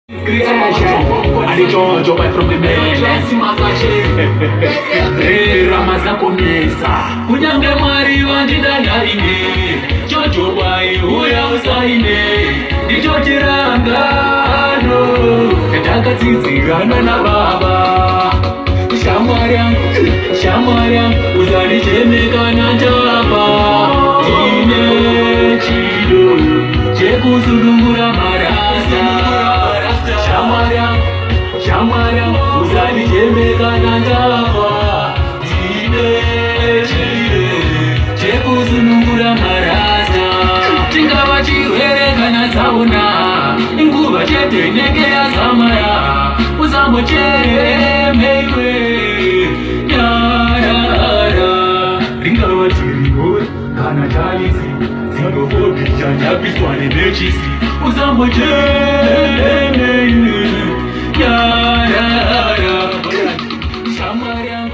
Creation, and the judge right from the main. Let's Ramaza Komesa, Kunyange Mari Wandida Narine, Jojo Wai, Uya Usaine, the Judge Rangano, Kataka Titi, Rana Baba, Shamariam, Uzani Jemega Najaba, Tine Chido, Jeku Zulungura Marasa, Shamariam, Uzani Jemega Najaba, Tine Chido, Jeku Zulungura Marasa, Tingawachi Werekana Sauna, Inguba Jete Nekea Samaya, Uzamo Mewe, Yara, Ringawachi Ringo, Kana Jalisi, Zingo Hobi, Janabiswani Nechisi, Uzamo Mewe, Yara, Shamariam.